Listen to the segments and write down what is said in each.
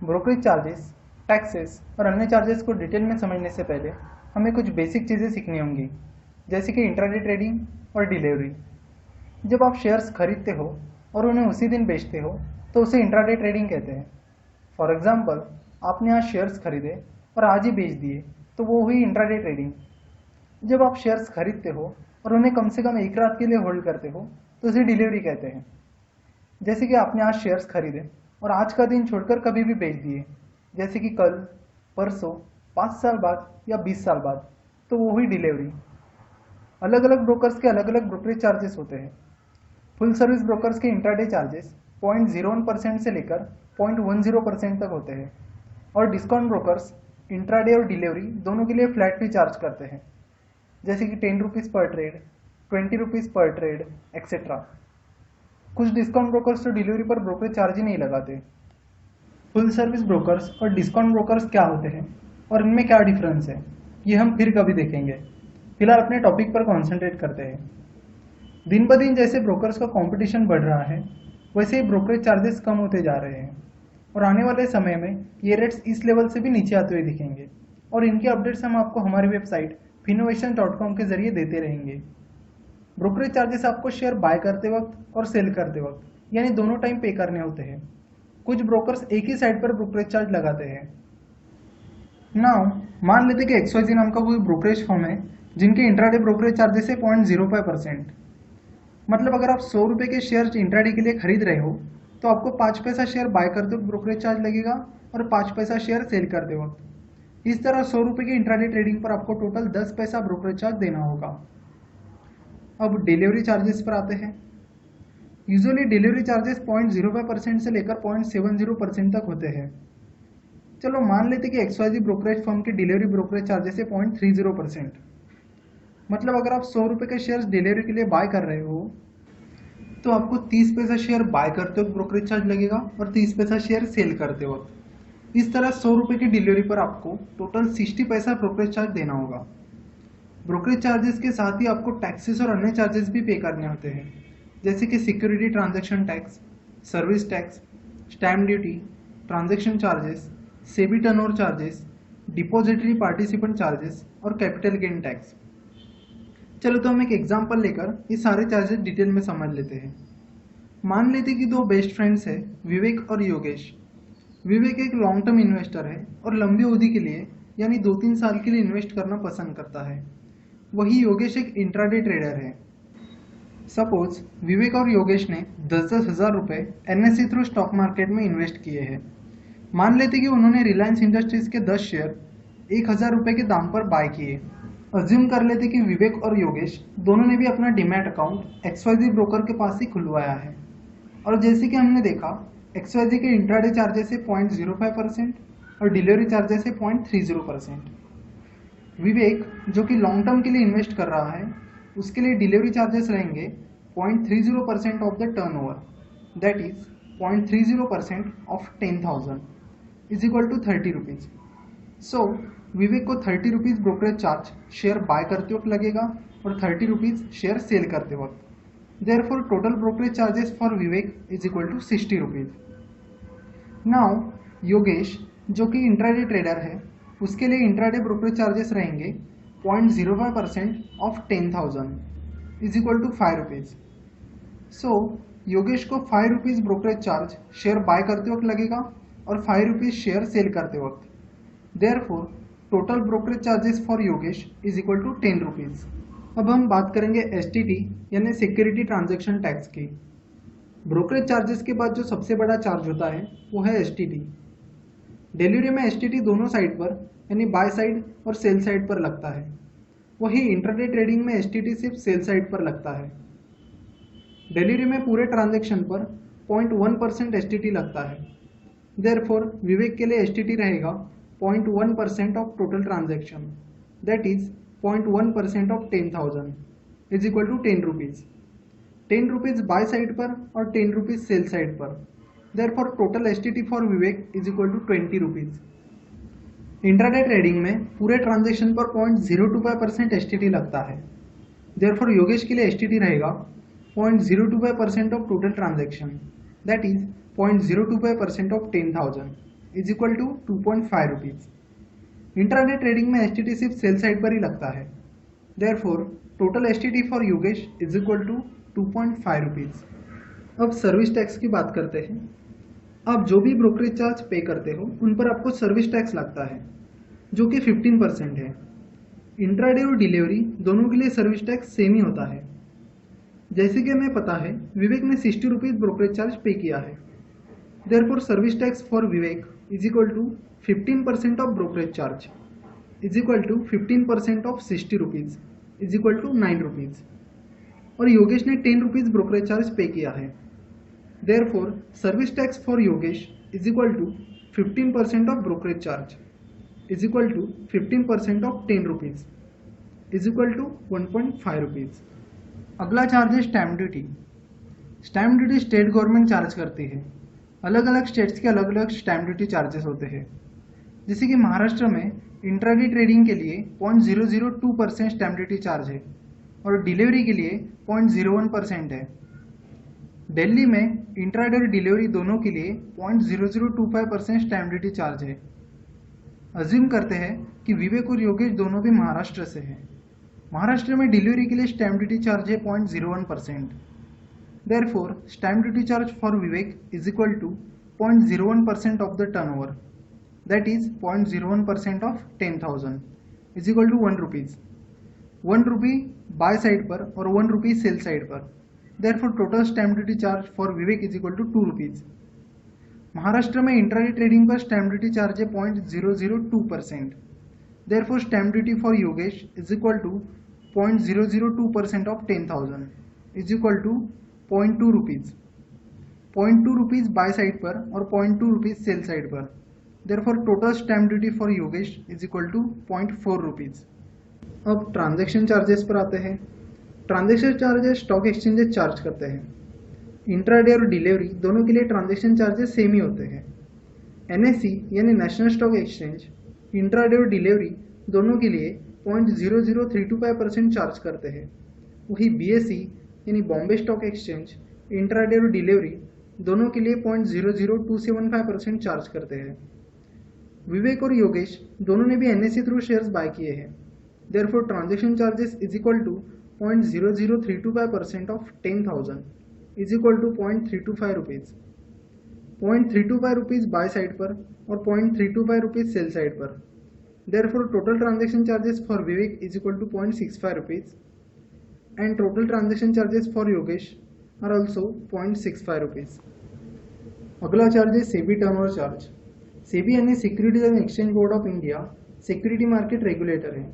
Brokerage charges, taxes और अन्य charges को डिटेल में समझने से पहले हमें कुछ बेसिक चीज़ें सीखनी होंगी, जैसे कि इंट्राडे ट्रेडिंग और डिलीवरी। जब आप शेयर्स खरीदते हो और उन्हें उसी दिन बेचते हो तो उसे इंट्राडे ट्रेडिंग कहते हैं। फॉर एग्जाम्पल, आपने आज शेयर्स खरीदे और आज ही बेच दिए तो वो हुई इंट्राडे ट्रेडिंग। जब आप शेयर्स खरीदते हो और उन्हें कम से कम एक रात के लिए होल्ड करते हो तो उसे डिलीवरी कहते हैं। जैसे कि आपने आज शेयर्स खरीदे और आज का दिन छोड़कर कभी भी बेच दिए, जैसे कि कल, परसों, 5 साल बाद या 20 साल बाद, तो वो हुई डिलीवरी। अलग अलग ब्रोकर्स के अलग अलग ब्रोकरेज चार्जेस होते हैं। फुल सर्विस ब्रोकर्स के इंट्राडे चार्जेस 0.01% से लेकर 0.10% तक होते हैं और डिस्काउंट ब्रोकर्स इंट्राडे और डिलीवरी दोनों के लिए फ्लैट फी चार्ज करते हैं, जैसे कि 10 रुपीज़ पर ट्रेड, 20 रुपीज़ पर ट्रेड, एक्सेट्रा। कुछ डिस्काउंट ब्रोकर्स तो डिलीवरी पर ब्रोकरेज चार्ज ही नहीं लगाते। फुल सर्विस ब्रोकर्स और डिस्काउंट ब्रोकर्स क्या होते हैं और इनमें क्या डिफरेंस है, ये हम फिर कभी देखेंगे। फिलहाल अपने टॉपिक पर कॉन्सेंट्रेट करते हैं। दिन ब दिन जैसे ब्रोकर्स का कंपटीशन बढ़ रहा है, वैसे ही ब्रोकरेज चार्जेस कम होते जा रहे हैं और आने वाले समय में ये रेट्स इस लेवल से भी नीचे आते हुए दिखेंगे और इनके अपडेट्स हम आपको हमारी वेबसाइट finovation.com के जरिए देते रहेंगे। ब्रोकरेज चार्जेस आपको शेयर बाय करते वक्त और सेल करते वक्त यानी दोनों टाइम पे करने होते हैं। कुछ ब्रोकर्स एक ही साइड पर ब्रोकरेज चार्ज लगाते हैं। नाउ मान लेते कि XYZ नाम का कोई ब्रोकरेज फर्म है जिनके इंट्राडे ब्रोकरेज चार्जेस है 0.05%। मतलब अगर आप 100 रुपये के शेयर इंट्राडे के लिए खरीद रहे हो तो आपको 5 पैसा शेयर बाय करते वक्त ब्रोकरेज चार्ज लगेगा और 5 पैसा शेयर सेल करते वक्त। इस तरह 100 रुपये की इंट्राडे ट्रेडिंग पर आपको टोटल 10 पैसा ब्रोकरेज चार्ज देना होगा। अब डिलीवरी चार्जेस पर आते हैं। यूजुअली डिलीवरी चार्जेस 0.05% से लेकर 0.70% तक होते हैं। चलो मान लेते कि XYZ ब्रोकरेज फर्म के डिलीवरी ब्रोकरेज चार्जेस है 0.30%। मतलब अगर आप 100 रुपये के शेयर्स डिलीवरी के लिए बाय कर रहे हो तो आपको 30 पैसा शेयर बाय करते वक्त ब्रोकरेज चार्ज लगेगा और 30 पैसा शेयर सेल करते वक्त। इस तरह 100 रुपये की डिलीवरी पर आपको टोटल 60 पैसा ब्रोकरेज चार्ज देना होगा। ब्रोकरेज चार्जेस के साथ ही आपको टैक्सेस और अन्य चार्जेस भी पे करने होते हैं, जैसे कि security transaction tax, service tax, stamp duty, transaction charges, SEBI turnover charges, depository participant charges और कैपिटल गेन टैक्स। चलो तो हम एक एग्जांपल लेकर ये सारे चार्जेस डिटेल में समझ लेते हैं। मान लेते कि दो बेस्ट फ्रेंड्स हैं, विवेक और योगेश। विवेक एक लॉन्ग टर्म इन्वेस्टर है और लंबी अवधि के लिए यानी 2-3 साल के लिए इन्वेस्ट करना पसंद करता है। वही योगेश एक इंट्राडे ट्रेडर है। सपोज विवेक और योगेश ने 10-10 हज़ार रुपये NSE थ्रू स्टॉक मार्केट में इन्वेस्ट किए हैं। मान लेते कि उन्होंने रिलायंस इंडस्ट्रीज के 10 शेयर 1,000 रुपये के दाम पर बाय किए। अज्यूम कर लेते कि विवेक और योगेश दोनों ने भी अपना डीमैट अकाउंट XYZ ब्रोकर के पास ही खुलवाया है और जैसे कि हमने देखा XYZ के इंट्राडे चार्जेस है 0.05% और डिलीवरी चार्जेस है 0.30%। विवेक जो कि लॉन्ग टर्म के लिए इन्वेस्ट कर रहा है उसके लिए डिलीवरी चार्जेस रहेंगे 0.30% of the turnover, that is 0.30% of 10,000 is equal to 30 rupees. So Vivek को 30 rupees brokerage charge share buy करते वक्त लगेगा और 30 रुपीज़ शेयर सेल करते वक्त। Therefore total brokerage charges for Vivek is equal to 60 rupees. Now Yogesh जो कि इंट्राडे ट्रेडर है उसके लिए इंट्राडे ब्रोकरेज चार्जेस रहेंगे 0.05% of 10,000 is equal to 5 rupees. So Yogesh को 5 rupees brokerage charge share buy करते वक्त लगेगा और 5 रुपीज़ शेयर सेल करते वक्त। Therefore total brokerage charges for Yogesh is equal to 10 rupees. अब हम बात करेंगे STT यानी सिक्योरिटी ट्रांजैक्शन टैक्स की। ब्रोकरेज चार्जेस के बाद जो सबसे बड़ा चार्ज होता है वो है STT। डिलीवरी में STT दोनों साइड पर यानी बाय साइड और सेल साइड पर लगता है। वही इंट्राडे ट्रेडिंग में STT सिर्फ सेल साइड पर लगता है। डिलीवरी में पूरे ट्रांजैक्शन पर 0.1% STT लगता है। देयरफॉर विवेक के लिए STT रहेगा 0.1% of total transaction, that is 0.1% of 10,000 is equal to 10 rupees. 10 rupees buy side पर और 10 रुपीज़ सेल साइड पर। Therefore total STT for Vivek is equal to 20 rupees. Intraday trading में पूरे ट्रांजैक्शन पर 0.025% STT लगता है। देयरफॉर योगेश के लिए STT रहेगा 0.025% of total transaction, that is 0.025% of 10,000 is equal to 2.5 rupees. Intraday trading में एसटीटी सिर्फ सेल साइड पर ही लगता है, therefore total STT for Yogesh is equal to 2.5 rupees. अब सर्विस टैक्स की बात करते हैं। आप जो भी ब्रोकरेज चार्ज पे करते हो उन पर आपको सर्विस टैक्स लगता है जो कि 15% है। इंट्राडे और डिलीवरी दोनों के लिए सर्विस टैक्स सेम ही होता है। जैसे कि हमें पता है विवेक ने 60 रुपीज़ ब्रोकरेज चार्ज पे किया है, therefore service tax for Vivek is equal to 15% of brokerage charge is equal to 15% of 60 rupees is equal to 9 rupees. और योगेश ने 10 रुपीज़ ब्रोकरेज चार्ज पे किया है, therefore service tax for Yogesh is equal to 15% of brokerage charge is equal to 15% of 10 rupees is equal to 1.5 rupees. अगला charge है stamp duty. Stamp duty state government charge करती है। अलग अलग states के अलग अलग स्टैम्प ड्यूटी चार्जेस होते हैं। जैसे कि महाराष्ट्र में इंट्राडे ट्रेडिंग के लिए 0.002% स्टैम्प ड्यूटी चार्ज है और डिलीवरी के लिए 0.01% है। दिल्ली में इंट्राडे और डिलीवरी दोनों के लिए 0.0025% स्टैम्प ड्यूटी चार्ज है। अज्यूम करते हैं कि विवेक और योगेश दोनों भी महाराष्ट्र से हैं। महाराष्ट्र में डिलीवरी के लिए स्टैम्प ड्यूटी चार्ज है 0.01%। Therefore, stamp duty charge for Vivek is equal to 0.01% of the turnover, that is 0.01% of 10,000 is equal to 1 rupees. 1 rupee buy side पर और 1 rupee sell side पर. Therefore, total stamp duty charge for Vivek is equal to 2 rupees. Maharashtra में intraday trading पर stamp duty charge है 0.002%. Therefore, stamp duty for Yogesh is equal to 0.002% of 10,000 is equal to 0.2 rupees. 0.2 rupees buy side पर और 0.2 rupees sell side पर। Therefore total stamp duty for Yogesh is equal to 0.4 rupees. अब transaction charges पर आते हैं। Transaction charges stock exchanges charge करते हैं। Intraday और डिलीवरी दोनों के लिए ट्रांजैक्शन चार्जेस सेम ही होते हैं। एनएसई यानी नेशनल स्टॉक एक्सचेंज इंट्राडे और डिलीवरी दोनों के लिए 0.00325% चार्ज करते हैं। वही बीएसई यानी बॉम्बे स्टॉक एक्सचेंज इंट्राडे और डिलीवरी दोनों के लिए 0.00275% चार्ज करते हैं। विवेक और योगेश दोनों ने भी एनएसई थ्रू शेयर्स बाय किए हैं। Therefore transaction charges is equal to 0.00325% of 10,000 is equal to 0.325 rupees. 0.325 rupees buy side पर और 0.325 रुपीज़ सेल साइड पर। Therefore total transaction charges for Vivek is equal to 0.65 rupees and total transaction charges for Yogesh are also 0.65 rupees. अगला charge है SEBI turnover charge. SEBI यानी securities and exchange board of India security market regulator है।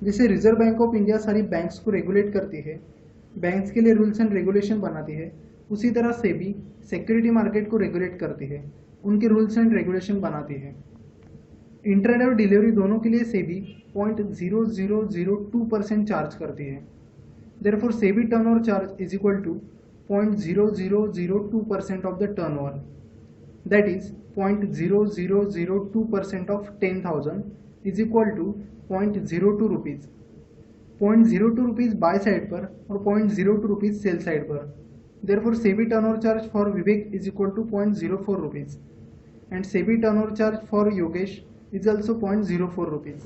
जैसे reserve bank of India सारी banks को regulate करती है, banks के लिए रूल्स एंड रेगुलेशन बनाती है, उसी तरह सेबी सिक्योरिटी मार्केट को रेगुलेट करती है, उनके रूल्स एंड रेगुलेशन बनाती है। इंट्राडे और डिलीवरी दोनों के लिए सेबी 0.0002% चार्ज करती है। Therefore, SEBI turnover charge is equal to 0.0002% of the turnover. That is 0.0002% of 10,000 is equal to 0.02 rupees. 0.02 rupees buy side पर और 0.02 rupees sell side पर. Therefore, SEBI turnover charge for Vivek is equal to 0.04 rupees, and SEBI turnover charge for Yogesh is also 0.04 rupees.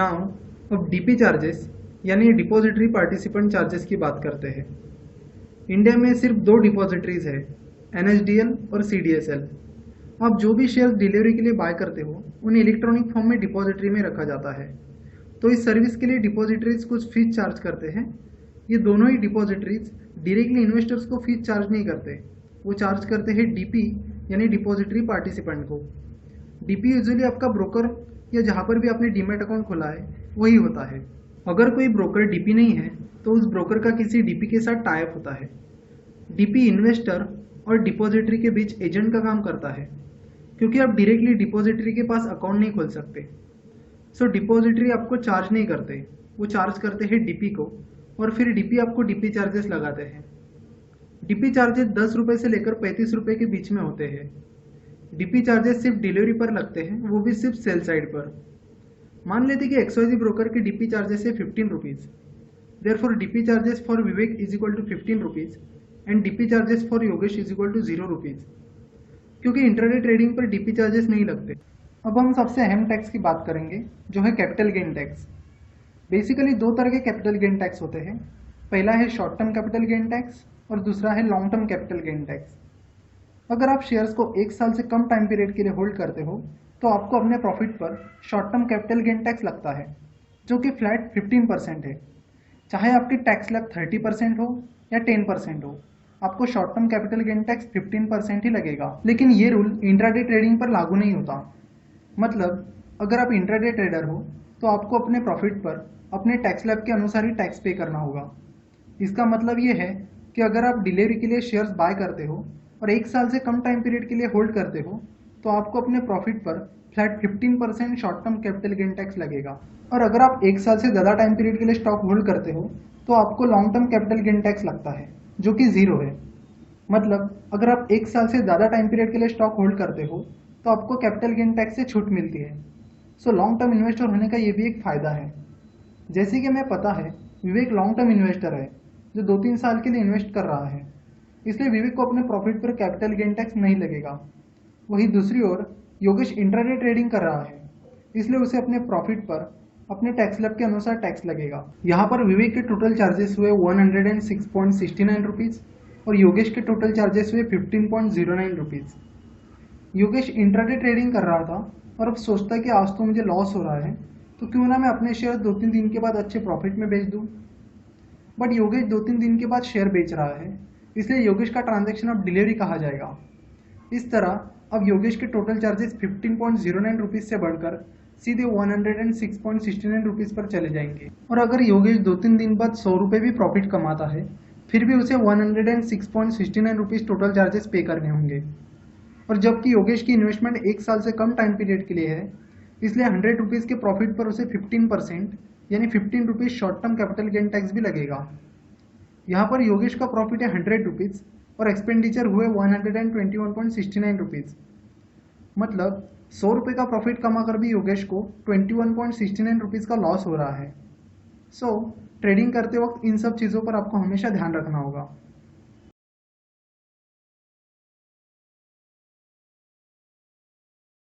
Now, अब DP charges यानी depository participant charges की बात करते हैं। India में सिर्फ 2 डिपॉजिटरीज है, NSDL और CDSL। आप जो भी शेयर डिलीवरी के लिए बाय करते हो उन्हें इलेक्ट्रॉनिक फॉर्म में डिपॉजिटरी में रखा जाता है। तो इस सर्विस के लिए डिपॉजिटरीज कुछ फीस चार्ज करते हैं। ये दोनों ही डिपॉजिटरीज डायरेक्टली इन्वेस्टर्स को फीस चार्ज नहीं करते, वो चार्ज करते हैं DP यानी डिपॉजिटरी पार्टिसिपेंट को। DP यूजुअली आपका ब्रोकर या जहाँ पर भी आपने डीमैट अकाउंट खोला है वही होता है। अगर कोई ब्रोकर DP नहीं है तो उस ब्रोकर का किसी DP के साथ टाई अप होता है। DP इन्वेस्टर और डिपॉजिटरी के बीच एजेंट का काम करता है, क्योंकि आप डायरेक्टली डिपॉजिटरी के पास अकाउंट नहीं खोल सकते। सो डिपॉजिटरी आपको चार्ज नहीं करते, वो चार्ज करते हैं DP को, और फिर DP आपको DP चार्जेस लगाते हैं। DP चार्जेस 10 रुपये से लेकर 35 रुपये के बीच में होते हैं। DP चार्जेस सिर्फ डिलीवरी पर लगते हैं, वो भी सिर्फ सेल साइड पर। मान लेते कि XYZ ब्रोकर की DP चार्जेस है 15 rupees. Therefore DP charges for Vivek is equal to 15 rupees and DP charges for Yogesh is equal to 0 rupees. क्योंकि इंट्राडे ट्रेडिंग पर डीपी चार्जेस नहीं लगते। अब हम सबसे अहम टैक्स की बात करेंगे, जो है कैपिटल गेन टैक्स। बेसिकली दो तरह के कैपिटल गेन टैक्स होते हैं। पहला है short term capital gain tax और दूसरा है long term capital gain tax. अगर आप शेयर्स को 1 साल से कम टाइम पीरियड के लिए होल्ड करते हो तो आपको अपने प्रॉफिट पर short term capital gain tax लगता है, जो कि फ्लैट 15% है। चाहे आपकी टैक्स स्लैब 30% हो या 10% हो, आपको short term capital gain tax 15% ही लगेगा। लेकिन ये रूल इंट्राडे ट्रेडिंग पर लागू नहीं होता। मतलब अगर आप इंट्राडे ट्रेडर हो तो आपको अपने प्रॉफिट पर अपने टैक्स स्लैब के अनुसार ही टैक्स पे करना होगा। इसका मतलब ये है कि अगर आप डिलीवरी के लिए शेयर्स बाय करते हो और 1 साल से कम टाइम पीरियड के लिए होल्ड करते हो तो आपको अपने प्रॉफिट पर flat 15% short term capital gain tax लगेगा। और अगर आप 1 साल से ज़्यादा टाइम पीरियड के लिए स्टॉक होल्ड करते हो तो आपको long term capital gain tax लगता है, जो कि 0 है। मतलब अगर आप 1 साल से ज़्यादा टाइम पीरियड के लिए स्टॉक होल्ड करते हो तो आपको कैपिटल गेन टैक्स से छूट मिलती है। सो लॉन्ग टर्म इन्वेस्टर होने का ये भी एक फ़ायदा है। जैसे कि हमें पता है विवेक लॉन्ग टर्म इन्वेस्टर है, जो 2-3 साल के लिए इन्वेस्ट कर रहा है, इसलिए विवेक को अपने प्रॉफिट पर कैपिटल गेन टैक्स नहीं लगेगा। वहीं दूसरी ओर योगेश इंट्राडे ट्रेडिंग कर रहा है, इसलिए उसे अपने प्रॉफिट पर अपने टैक्स स्लैब के अनुसार टैक्स लगेगा। यहाँ पर विवेक के टोटल चार्जेस हुए 106.69 रुपीज़ और योगेश के टोटल चार्जेस हुए 15.09 रुपीज़। योगेश इंट्राडे ट्रेडिंग कर रहा था और अब सोचता है कि आज तो मुझे लॉस हो रहा है, तो क्यों ना मैं अपने शेयर 2-3 दिन के बाद अच्छे प्रॉफिट में बेच दूँ। बट योगेश 2-3 दिन के बाद शेयर बेच रहा है, इसलिए योगेश का ट्रांजैक्शन अब डिलीवरी कहा जाएगा। इस तरह अब योगेश के टोटल चार्जेस 15.09 रुपीज़ से बढ़कर सीधे 106.69 रुपीज़ पर चले जाएंगे। और अगर योगेश 2-3 दिन बाद 100 रुपये भी प्रॉफिट कमाता है, फिर भी उसे 106.69 रुपीज़ टोटल चार्जेस पे करने होंगे। और जबकि योगेश की इन्वेस्टमेंट 1 साल से कम टाइम पीरियड के लिए है, इसलिए 100 रुपीज़ के प्रॉफिट पर उसे 15% यानी 15 rupees short term capital gain tax भी लगेगा। यहाँ पर योगेश का प्रॉफिट है 100 रुपीज़ और एक्सपेंडिचर हुए 121.69 रुपीज़। मतलब 100 रुपये का प्रॉफिट कमाकर भी योगेश को 21.69 रुपीज़ का लॉस हो रहा है। सो ट्रेडिंग करते वक्त इन सब चीज़ों पर आपको हमेशा ध्यान रखना होगा।